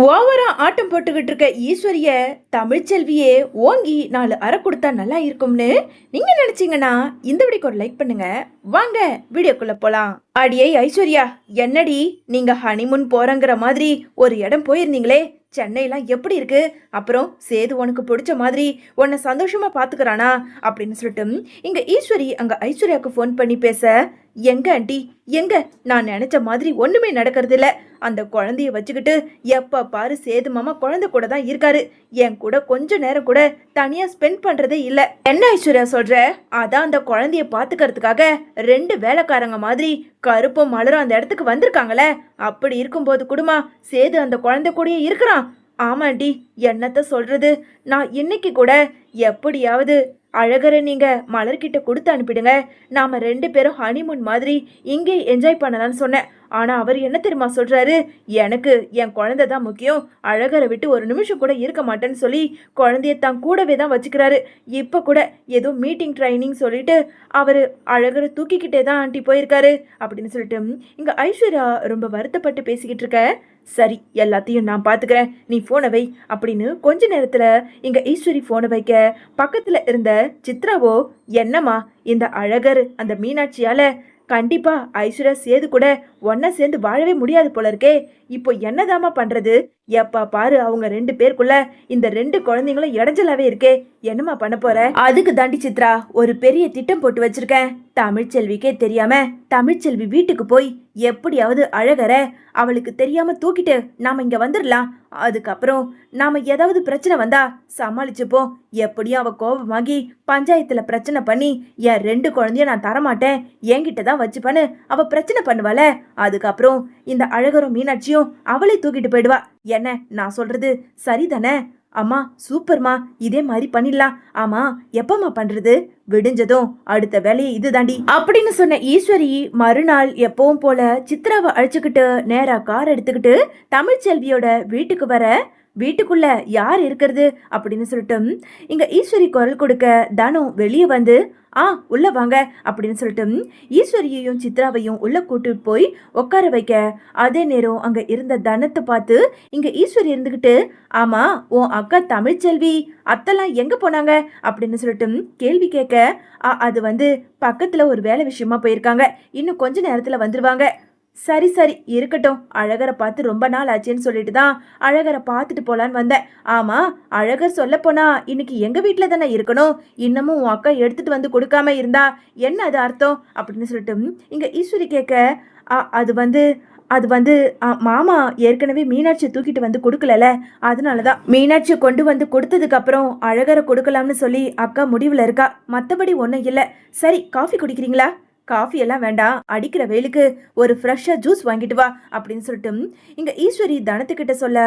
ஓவரா ஆட்டம் போட்டுக்கிட்டு இருக்க ஈஸ்வரிய தமிழ்ச்செல்வியே ஓங்கி 4 அறை கொடுத்தா நல்லா இருக்கும்னு நீங்க நினைச்சீங்கன்னா இந்த வீடியோக்கு ஒரு லைக் பண்ணுங்க. வாங்க வீடியோக்குள்ள போலாம். அடியே ஐஸ்வர்யா, என்னடி நீங்க ஹனிமூன் போறங்கிற மாதிரி ஒரு இடம் போயிருந்தீங்களே, சென்னையெல்லாம் எப்படி இருக்கு? அப்புறம் சேது உனக்கு பிடிச்ச மாதிரி உன்னை சந்தோஷமா பாத்துக்கிறானா அப்படின்னு சொல்லிட்டு இங்க ஈஸ்வரி அங்க ஐஸ்வர்யாவுக்கு ஃபோன் பண்ணி பேச, எங்க ஆண்டி எங்க, நான் நினைச்ச மாதிரி ஒண்ணுமே நடக்கிறது இல்ல. அந்த குழந்தைய வச்சுக்கிட்டு எப்ப பாரு சேது மாமா குழந்தை கூட தான் இருக்காரு. என் கூட கொஞ்ச நேரம் கூட தனியா ஸ்பெண்ட் பண்றதே இல்ல. என்ன ஐஸ்வர்யா சொல்ற? அதான் அந்த குழந்தைய பாத்துக்கிறதுக்காக 2 வேலைக்காரங்க மாதிரி கருப்பும் மலரும் அந்த இடத்துக்கு வந்திருக்காங்களே. அப்படி இருக்கும்போது கூடமா சேது அந்த குழந்தை கூடயே இருக்கிறான். ஆமாண்டி, என்னத்த சொல்றது, நான் இன்னைக்கு கூட எப்படியாவது அழகரை நீங்க மலர்கிட்ட கொடுத்து அனுப்பிடுங்க, நாம 2 பேரும் ஹனிமூன் மாதிரி இங்கே என்ஜாய் பண்ணலாம்னு சொன்னேன். ஆனா அவர் என்ன தெரியுமா சொல்றாரு, எனக்கு என் குழந்தை தான் முக்கியம், அழகரை விட்டு ஒரு நிமிஷம் கூட இருக்க மாட்டேன்னு சொல்லி குழந்தைய தான் கூடவே தான் வச்சுக்கிறாரு. இப்ப கூட ஏதோ மீட்டிங் ட்ரைனிங் சொல்லிட்டு அவரு அழகரை தூக்கிக்கிட்டே தான் ஆண்டி போயிருக்காரு அப்படின்னு சொல்லிட்டு இங்க ஐஸ்வர்யா ரொம்ப வருத்தப்பட்டு பேசிக்கிட்டு இருக்க. சரி, எல்லாத்தையும் நான் பாத்துக்கிறேன், நீ போனை வை அப்படின்னு கொஞ்ச நேரத்துல இங்க ஈஸ்வரி போனை வைக்க பக்கத்துல இருந்த சித்ராவோ, என்னம்மா இந்த அழகர் அந்த மீனாட்சியால கண்டிப்பா ஐஸ்வர்யா சேது கூட ஒன்னா சேர்ந்து வாழவே முடியாது போல இருக்கே, இப்போ என்னதாமா பண்றது? எப்பா பாரு அவங்க 2 பேருக்குள்ள இந்த 2 குழந்தைங்களும் இடைஞ்சலாவே இருக்கே, என்னம்மா பண்ண போற? அதுக்கு தாண்டி சித்ரா ஒரு பெரிய திட்டம் போட்டு வச்சிருக்கேன். தமிழ்ச்செல்விக்கே தெரியாம தமிழ்ச்செல்வி வீட்டுக்கு போய் எப்படியாவது அழகற அவளுக்கு தெரியாம தூக்கிட்டு நாம இங்க வந்துடலாம். அதுக்கப்புறம் நாம ஏதாவது பிரச்சனை வந்தா சமாளிச்சுப்போம். எப்படியும் அவ கோபமாகி பஞ்சாயத்துல பிரச்சனை பண்ணி என் 2 குழந்தைய நான் தரமாட்டேன், என்கிட்ட தான் வச்சுப்பான்னு அவ பிரச்சனை பண்ணுவாள. அதுக்கப்புறம் இந்த அழகரும் மீனாட்சியும் அவளை தூக்கிட்டு போயிடுவா. என்ன நான் சொல்றது சரிதானே? அம்மா சூப்பர்மா, இதே மாதிரி பண்ணிடலாம். ஆமா, எப்பமா பண்றது? விடிஞ்சதும் அடுத்த வேலையை இது தாண்டி அப்படின்னு சொன்ன ஈஸ்வரி மறுநாள் எப்பவும் போல சித்ராவை அழைச்சுக்கிட்டு நேரா கார் எடுத்துக்கிட்டு தமிழ்ச்செல்வியோட வீட்டுக்கு வர, வீட்டுக்குள்ள யார் இருக்கிறது அப்படின்னு சொல்லிட்டு இங்க ஈஸ்வரி குரல் கொடுக்க தனு வெளியே வந்து, உள்ள வாங்க அப்படின்னு சொல்லிட்டு ஈஸ்வரியையும் சித்ராவையும் உள்ள கூட்டு போய் உட்கார வைக்க, அதே நேரம் அங்க இருந்த தனத்தை பார்த்து இங்க ஈஸ்வரி இருந்துகிட்டு, ஆமா உன் அக்கா தமிழ்ச்செல்வி அத்தெல்லாம் எங்க போனாங்க அப்படின்னு சொல்லிட்டு கேள்வி கேட்க, அது வந்து பக்கத்துல ஒரு வேலை விஷயமா போயிருக்காங்க, இன்னும் கொஞ்ச நேரத்துல வந்துருவாங்க. சரி சரி இருக்கட்டும், அழகரை பார்த்து ரொம்ப நாள் ஆச்சுன்னு சொல்லிட்டு தான் அழகரை பார்த்துட்டு போலான்னு வந்தேன். ஆமா, அழகர் சொல்ல போனா இன்னைக்கு எங்க வீட்டுல தானே இருக்கணும், இன்னமும் உன் அக்கா எடுத்துட்டு வந்து கொடுக்காம இருந்தா என்ன அது அர்த்தம் அப்படின்னு சொல்லிட்டு இங்க ஈஸ்வரி கேட்க, அது வந்து மாமா ஏற்கனவே மீனாட்சியை தூக்கிட்டு வந்து கொடுக்கல, அதனாலதான் மீனாட்சியை கொண்டு வந்து கொடுத்ததுக்கு அப்புறம் அழகரை கொடுக்கலாம்னு சொல்லி அக்கா முடிவுல இருக்கா, மத்தபடி ஒன்றும் இல்லை. சரி, காஃபி குடிக்கிறீங்களா? காஃபி எல்லாம் வேண்டாம், அடிக்கிற வெயிலுக்கு ஒரு ஃப்ரெஷ்ஷா ஜூஸ் வாங்கிட்டு வா அப்படின்னு சொல்லிட்டு இங்க ஈஸ்வரி தனத்துக்கிட்ட சொல்ல,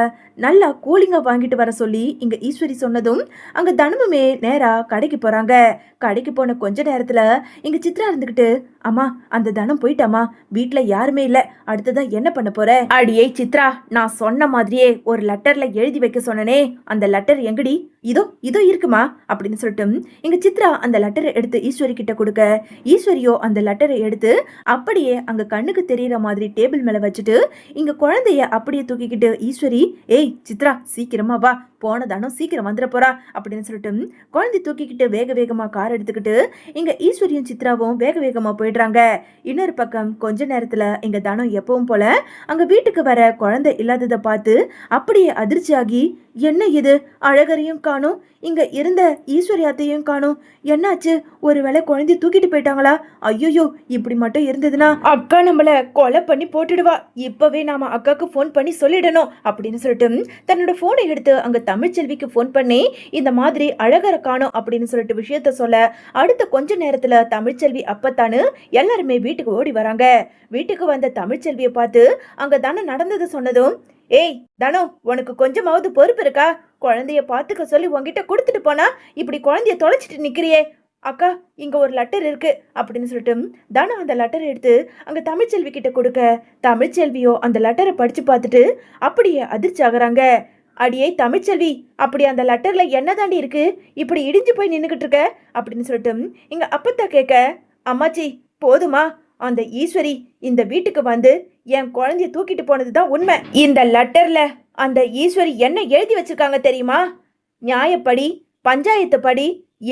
நல்லா கூலிங்கா வாங்கிட்டு வர சொல்லி இங்க ஈஸ்வரி சொன்னதும் அங்க தனமுமே நேரா கடைக்கு போறாங்க. கடைக்கு போன கொஞ்ச நேரத்துல இங்க சித்ரா இருந்துகிட்டு, அம்மா அந்த தனம் போயிட்டாமா, வீட்டுல யாருமே இல்ல, அடுத்ததா என்ன பண்ண போற? அடியே சித்ரா, நான் சொன்ன மாதிரியே ஒரு லெட்டர்ல எழுதி வைக்க சொன்னனே, அந்த லெட்டர் எங்கடி? இதோ இதோ இருக்குமா அப்படின்னு சொல்லிட்டு இங்க சித்ரா அந்த லெட்டரை எடுத்து ஈஸ்வரி கிட்ட கொடுக்க, ஈஸ்வரியோ அந்த லெட்டரை எடுத்து அப்படியே அங்க கண்ணுக்கு தெரியற மாதிரி டேபிள் மேல வச்சுட்டு இங்க குழந்தைய அப்படியே தூக்கிக்கிட்டு ஈஸ்வரி, ஏய் சித்ரா சீக்கிரமா வா, போனதானும் சீக்கிரம் வந்துட போறா அப்படின்னு சொல்லிட்டு குழந்தை தூக்கிக்கிட்டு வேக வேகமா கார் எடுத்துக்கிட்டு இங்க ஈஸ்வரியும் சித்ராவும் வேக வேகமா போயிடுறாங்க. இன்னொரு பக்கம் கொஞ்ச நேரத்துல இங்க தனம் எப்பவும் போல அங்க வீட்டுக்கு வர குழந்தை இல்லாததை பார்த்து அப்படியே அதிர்ச்சியாகி, என்ன இது, அழகரையும் காணும், இங்க இருந்த ஈஸ்வரியாத்தையும் காணும், என்னாச்சு, ஒருவேளை குழந்தைய தூக்கிட்டு போயிட்டாங்களா? ஐயோ, இப்படி மட்டும் இருந்ததுன்னா அக்கா நம்மள கொலை பண்ணி போட்டுடுவா, இப்பவே நாம அக்காக்கு போன் பண்ணி சொல்லிடணும் அப்படின்னு சொல்லிட்டு தன்னோட போனை எடுத்து அங்க தமிழ்ச்செல்விக்கு போன் பண்ணி இந்த மாதிரி அழகரை காணும் அப்படின்னு சொல்லிட்டு விஷயத்த சொல்ல, அடுத்த கொஞ்ச நேரத்துல தமிழ்ச்செல்வி அப்பத்தானு எல்லாருமே வீட்டுக்கு ஓடி வராங்க. வீட்டுக்கு வந்த தமிழ்ச்செல்வியை பார்த்து அங்க தானே நடந்தது சொன்னதும், ஏய் தனோ, உனக்கு கொஞ்சமாவது பொறுப்பு இருக்கா? குழந்தைய பாத்துக்க சொல்லி உன்கிட்ட கொடுத்துட்டு போனா இப்படி குழந்தைய தொலைச்சிட்டு நிக்கிறியே. அக்கா இங்க ஒரு லெட்டர் இருக்கு அப்படின்னு சொல்லிட்டு தனோ அந்த லெட்டர் எடுத்து அங்க தமிழ்ச்செல்வி கிட்ட கொடுக்க, தமிழ்ச்செல்வியோ அந்த லெட்டரை படிச்சு பார்த்துட்டு அப்படியே அதிர்ச்சி ஆகுறாங்க. அடியே தமிழ்ச்செல்வி, அப்படி அந்த லெட்டர்ல என்ன தாண்டி இருக்கு, இப்படி இடிஞ்சு போய் நின்னுகிட்டு இருக்க அப்படின்னு சொல்லிட்டு இங்க அப்பத்தா கேட்க, அம்மாச்சி போதுமா, அந்த ஈஸ்வரி இந்த வீட்டுக்கு வந்து என் குழந்தைய தூக்கிட்டு போனதுதான் உண்மை. இந்த லெட்டர்ல அந்த ஈஸ்வரி என்ன எழுதி வச்சிருக்காங்க தெரியுமா? நியாயப்படி, பஞ்சாயத்து படி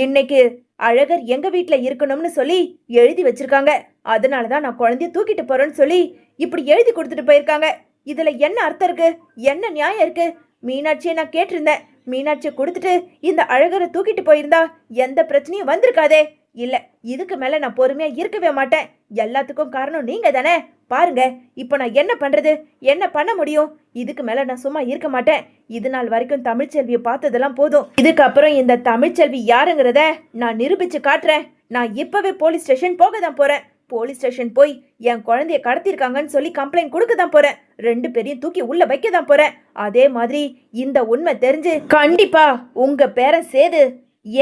இன்னைக்கு அழகர் எங்க வீட்டுல இருக்கணும்னு சொல்லி எழுதி வச்சிருக்காங்க. அதனாலதான் நான் குழந்தைய தூக்கிட்டு போறேன்னு சொல்லி இப்படி எழுதி கொடுத்துட்டு போயிருக்காங்க. இதுல என்ன அர்த்தம் இருக்கு? என்ன நியாயம் இருக்கு? மீனாட்சியை நான் கேட்டிருந்தேன். மீனாட்சியை கொடுத்துட்டு இந்த அழகரை தூக்கிட்டு போயிருந்தா எந்த பிரச்சனையும் வந்திருக்காதே. இல்ல, இதுக்கு மேல நான் பொறுமையா இருக்கவே மாட்டேன். எல்லாத்துக்கும் காரணம் நீங்க தானே. பாருங்க, இப்ப நான் என்ன பண்றது, என்ன பண்ண முடியும்? இதுக்கு மேல நான் சும்மா இருக்க மாட்டேன். இது நாள் வரைக்கும் தமிழ்ச்செல்வியை பார்த்ததெல்லாம் போதும். இதுக்கப்புறம் இந்த தமிழ்ச்செல்வி யாருங்கிறத நான் நிரூபிச்சு காட்டுறேன். நான் இப்பவே போலீஸ் ஸ்டேஷன் போக தான் போறேன். போலீஸ் ஸ்டேஷன் போய் என் குழந்தைய கடத்திருக்காங்கன்னு சொல்லி கம்ப்ளைண்ட் கொடுக்க தான் போறேன். 2 பேரையும் தூக்கி உள்ள வைக்க தான் போறேன். அதே மாதிரி இந்த உண்மை தெரிஞ்சு கண்டிப்பா உங்க பேரன் சேது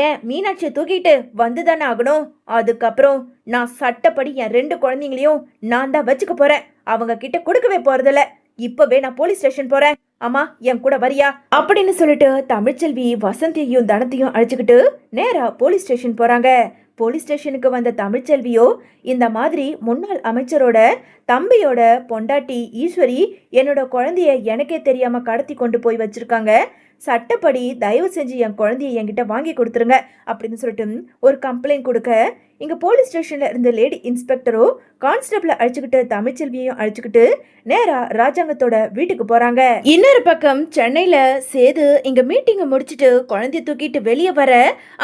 ஏன் மீனாட்சியை தூக்கிட்டு வந்துதானே ஆகணும். அதுக்கப்புறம் நான் சட்டப்படி என் 2 குழந்தைங்களையும் நான் தான் வச்சுக்க போறேன். அவங்க கிட்ட கொடுக்கவே போறதில்ல. இப்பவே நான் போலீஸ் ஸ்டேஷன் போறேன். அம்மா, என் கூட வரியா அப்படின்னு சொல்லிட்டு தமிழ்ச்செல்வி வசந்தியையும் தனத்தையும் அழைச்சுக்கிட்டு நேரா போலீஸ் ஸ்டேஷன் போறாங்க. போலீஸ் ஸ்டேஷனுக்கு வந்த தமிழ்ச்செல்வியோ இந்த மாதிரி முன்னாள் அமைச்சரோட தம்பியோட பொண்டாட்டி ஈஸ்வரி என்னோட குழந்தைய எனக்கே தெரியாம கடத்தி கொண்டு போய் வச்சிருக்காங்க. சட்டப்படி தயவு செஞ்சு என் குழந்தைய என்கிட்ட வாங்கி கொடுத்துருங்க அப்படின்னு சொல்லிட்டு ஒரு கம்ப்ளைண்ட் கொடுக்க இங்க போலீஸ் ஸ்டேஷன்ல இருந்த லேடி இன்ஸ்பெக்டரோ கான்ஸ்டபிளை அழைச்சுக்கிட்டு தமிழ்ச்செல்வியையும் அழைச்சுக்கிட்டு நேரா ராஜாங்கத்தோட வீட்டுக்கு போறாங்க. இன்னொரு பக்கம் சென்னையில சேது இங்க மீட்டிங்கை முடிச்சுட்டு குழந்தைய தூக்கிட்டு வெளியே வர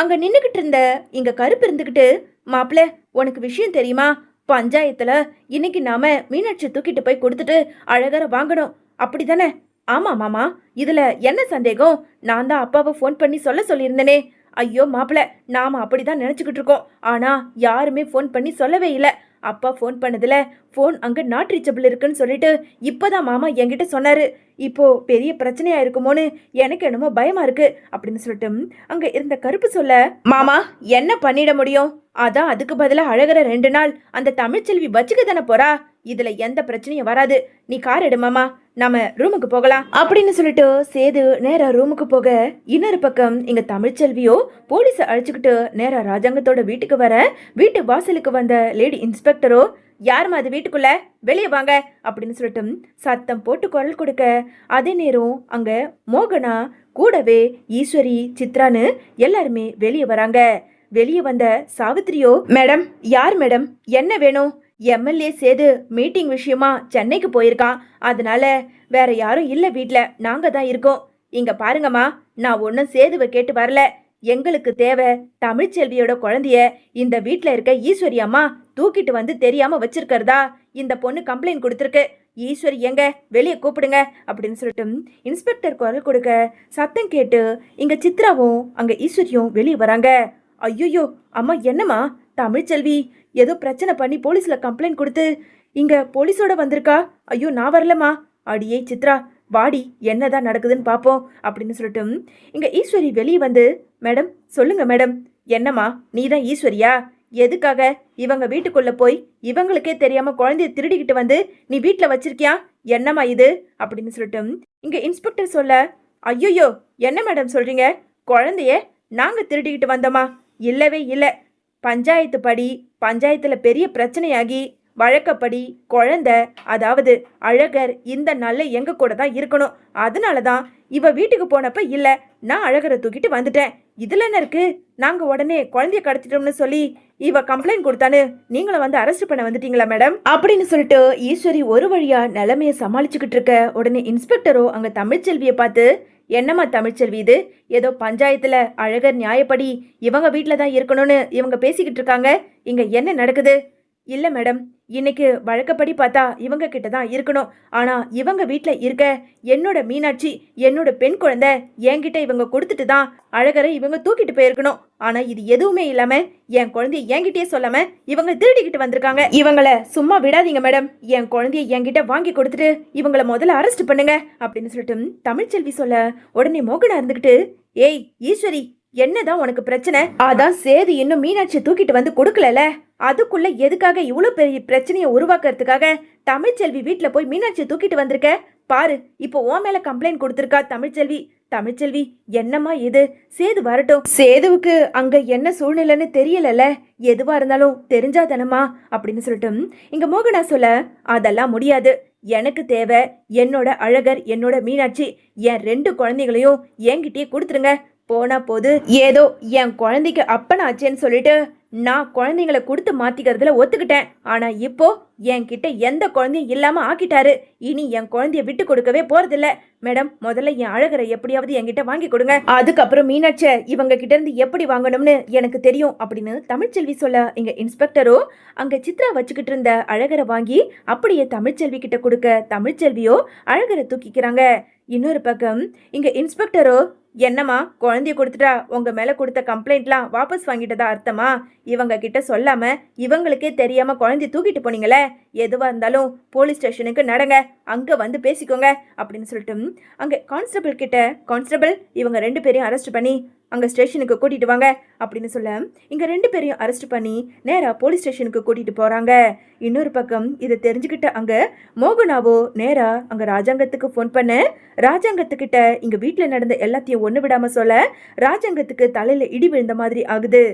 அங்க நின்னுகிட்டு இருந்த இங்க கருப்பு இருந்துகிட்டு, மாப்பிள்ள உனக்கு விஷயம் தெரியுமா? பஞ்சாயத்துல இன்னைக்கு நாம மீனாட்சி தூக்கிட்டு போய் கொடுத்துட்டு அழகரை வாங்கணும், அப்படிதானே? ஆமா மாமா, இதுல என்ன சந்தேகம்? நான் தான் அப்பாவை ஃபோன் பண்ணி சொல்லியிருந்தேனே. ஐயோ மாப்பிள்ள, நாம அப்படிதான் நினைச்சுக்கிட்டு இருக்கோம். ஆனா யாருமே ஃபோன் பண்ணி சொல்லவே இல்லை. அப்பா ஃபோன் பண்ணதுல ஃபோன் அங்க நாட் ரீச்சபிள் இருக்குன்னு சொல்லிட்டு இப்பதான் மாமா என்கிட்ட சொன்னாரு. இப்போ பெரிய பிரச்சனையா இருக்குமோன்னு எனக்கு என்னமோ பயமா இருக்கு அப்படின்னு சொல்லிட்டு அங்க இருந்த கருப்பு சொல்ல, மாமா என்ன பண்ணிட முடியும்? அதான் அதுக்கு பதிலாக அழகர 2 நாள் அந்த தமிழ்ச்செல்வி வச்சுக்க தானே போறா. இதுல எந்த பிரச்சனையும் வராது. நீ கார் எடு மாமா, நாம ரூமுக்கு போகலாம் அப்படின்னு சொல்லிட்டு சேது நேரா ரூமுக்கு போக இன்னொரு பக்கம் இங்க தமிழ்ச்செல்வியோ போலீஸ அழைச்சுக்கிட்டு நேரா ராஜாங்கத்தோட வீட்டுக்கு வர வீட்டு வாசலுக்கு வந்த லேடி இன்ஸ்பெக்டரோ, யாருமா அது வீட்டுக்குள்ள, வெளியே வாங்க அப்படின்னு சொல்லிட்டு சத்தம் போட்டு குரல் கொடுக்க அதே நேரம் அங்க மோகனா கூடவே ஈஸ்வரி சித்ரான்னு எல்லாருமே வெளியே வராங்க. வெளியே வந்த சாவித்திரியோ, மேடம் யார் மேடம், என்ன வேணும்? எம்எல்ஏ சேது மீட்டிங் விஷயமா சென்னைக்கு போயிருக்கான். அதனால வேற யாரும் இல்லை, வீட்டில் நாங்க தான் இருக்கோம். இங்க பாருங்கம்மா, நான் ஒன்றும் சேதுவை கேட்டு வரல. எங்களுக்கு தேவை தமிழ்ச்செல்வியோட குழந்தைய இந்த வீட்டில் இருக்க ஈஸ்வரி அம்மா தூக்கிட்டு வந்து தெரியாம வச்சிருக்கிறதா இந்த பொண்ணு கம்ப்ளைண்ட் கொடுத்துருக்கு. ஈஸ்வரி எங்க, வெளியே கூப்பிடுங்க அப்படின்னு சொல்லிட்டு இன்ஸ்பெக்டர் குரல் கொடுக்க சத்தம் கேட்டு இங்க சித்ராவும் அங்க ஈஸ்வரியும் வெளியே வராங்க. ஐயோ அம்மா, என்னம்மா? தமிழ்ச்செல்வி ஏதோ பிரச்சனை பண்ணி போலீஸ்ல கம்ப்ளைண்ட் கொடுத்து இங்க போலீஸோட வந்திருக்கா. ஐயோ நான் வரலம்மா. அடியே சித்ரா, வாடி, என்னதான் நடக்குதுன்னு பார்ப்போம் அப்படின்னு சொல்லிட்டு இங்க ஈஸ்வரி வெளியே வந்து, மேடம் சொல்லுங்க மேடம். என்னம்மா, நீ தான் ஈஸ்வரியா? எதுக்காக இவங்க வீட்டுக்குள்ள போய் இவங்களுக்கே தெரியாம குழந்தைய திருடிக்கிட்டு வந்து நீ வீட்டில் வச்சிருக்கியா? என்னம்மா இது அப்படின்னு சொல்லிட்டு இங்க இன்ஸ்பெக்டர் சொல்ல, ஐயோயோ என்ன மேடம் சொல்றீங்க? குழந்தைய நாங்க திருடிக்கிட்டு வந்தோமா? இல்லவே இல்லை. பஞ்சாயத்து படி பஞ்சாயத்துல பெரிய பிரச்சனையாகி வழக்கப்படி குழந்தை, அதாவது அழகர் இந்த நாள்ல எங்க கூட தான் இருக்கணும். அதனால தான் இவ வீட்டுக்கு போனப்ப இல்ல, நான் அழகரை தூக்கிட்டு வந்துட்டேன். இதுல என்ன இருக்கு? நாங்க உடனே குழந்தைய கடத்திட்டோம்னு சொல்லி இவ கம்ப்ளைண்ட் கொடுத்தானு நீங்களும் வந்து அரெஸ்ட் பண்ண வந்துட்டீங்களா மேடம் அப்படின்னு சொல்லிட்டு ஈஸ்வரி ஒரு வழியா நிலைமைய சமாளிச்சுக்கிட்டு இருக்க உடனே இன்ஸ்பெக்டரோ அங்க தமிழ்ச்செல்வியை பார்த்து, என்னம்மா தமிழ்ச்செல்வி, இது ஏதோ பஞ்சாயத்துல அழகர் நியாயப்படி இவங்க வீட்டில் தான் இருக்கணும்னு இவங்க பேசிக்கிட்டு இருக்காங்க. இங்க என்ன நடக்குது? இல்லை மேடம், இன்னைக்கு வழக்கப்படி பார்த்தா இவங்க கிட்ட தான் இருக்கணும். ஆனா இவங்க வீட்டில் இருக்க என்னோட மீனாட்சி, என்னோட பெண் குழந்தை என்கிட்ட இவங்க கொடுத்துட்டு தான் அழகரை இவங்க தூக்கிட்டு போயிருக்கணும். ஆனா இது எதுவுமே இல்லாம என் குழந்தைய என்கிட்டயே சொல்லாம இவங்க திருடிக்கிட்டு வந்திருக்காங்க. இவங்கள சும்மா விடாதீங்க மேடம். என் குழந்தைய என்கிட்ட வாங்கி கொடுத்துட்டு இவங்கள முதல்ல அரெஸ்ட் பண்ணுங்க அப்படின்னு சொல்லிட்டு தமிழ்ச்செல்வி சொல்ல உடனே மோகனா இருந்துகிட்டு, ஏய் ஈஸ்வரி, என்னதான் உனக்கு பிரச்சனை? அதான் சேது இன்னும் மீனாட்சி தூக்கிட்டு வந்து கொடுக்கல, அதுக்குள்ள எதுக்காக இவ்வளவு பெரிய பிரச்சனையை உருவாக்குறதுக்காக தமிழ்ச்செல்வி வீட்டுல போய் மீனாட்சி தூக்கிட்டு வந்திருக்க? பாரு, இப்போ உன் மேல கம்ப்ளைண்ட் கொடுத்திருக்கா தமிழ்ச்செல்வி. தமிழ்ச்செல்வி, என்னம்மா இது? சேது வரட்டும், சேதுவுக்கு அங்க என்ன சூழ்நிலைன்னு தெரியலல, எதுவா இருந்தாலும் தெரிஞ்சாதானம்மா அப்படின்னு சொல்லிட்டு இங்க மோகனா சொல்ல, அதெல்லாம் முடியாது. எனக்கு தேவை என்னோட அழகர், என்னோட மீனாட்சி, என் 2 குழந்தைகளையும் என்கிட்டயே கொடுத்துருங்க. போனா போது ஏதோ என் குழந்தைக்கு அப்பனாச்சேன்னு சொல்லிட்டு நான் குழந்தைங்களை கொடுத்து மாத்திக்கிறதுல ஒத்துக்கிட்டேன். ஆனா இப்போ என்கிட்ட எந்த குழந்தையும் இல்லாம ஆக்கிட்டாரு. இனி என் குழந்தைய விட்டு கொடுக்கவே போறதில்ல. மேடம், முதல்ல என் அழகரை எப்படியாவது என்கிட்ட வாங்கி கொடுங்க. அதுக்கப்புறம் மீனாட்ச இவங்க கிட்ட இருந்து எப்படி வாங்கணும்னு எனக்கு தெரியும் அப்படின்னு தமிழ்ச்செல்வி சொல்ல, இங்க இன்ஸ்பெக்டரோ அங்க சித்ரா வச்சுக்கிட்டு இருந்த அழகரை வாங்கி அப்படியே தமிழ்ச்செல்வி கிட்ட கொடுக்க, தமிழ்ச்செல்வியோ அழகரை தூக்கிக்கிறாங்க. இன்னொரு பக்கம் இங்க இன்ஸ்பெக்டரோ, என்னம்மா குழந்தைய கொடுத்துட்டா உங்க மேல கொடுத்த கம்ப்ளைண்ட்லாம் வாபஸ் வாங்கிட்டதா அர்த்தமா? இவங்க கிட்ட சொல்லாம இவங்களுக்கே தெரியாம குழந்தைய தூக்கிட்டு போனீங்களே, எதுவா இருந்தாலும் போலீஸ் ஸ்டேஷனுக்கு நடங்க, அங்க வந்து பேசிக்கோங்க அப்படின்னு சொல்லிட்டு அங்க கான்ஸ்டபிள் கிட்ட, கான்ஸ்டபிள் இவங்க 2 பேரையும் அரெஸ்ட் பண்ணி அங்க ஸ்டேஷனுக்கு கூட்டிட்டு வாங்க அப்படின்னு சொல்ல, இங்க 2 பேரையும் அரெஸ்ட் பண்ணி நேரா போலீஸ் ஸ்டேஷனுக்கு கூட்டிட்டு போறாங்க. இன்னொரு பக்கம் இதை தெரிஞ்சுக்கிட்ட அங்க மோகனாவோ நேரா அங்க ராஜாங்கத்துக்கு ஃபோன் பண்ண, ராஜாங்கத்துக்கிட்ட இங்க வீட்டுல நடந்த எல்லாத்தையும் ஒண்ணு விடாம சொல்ல, ராஜாங்கத்துக்கு தலையில இடி விழுந்த மாதிரி ஆகுது.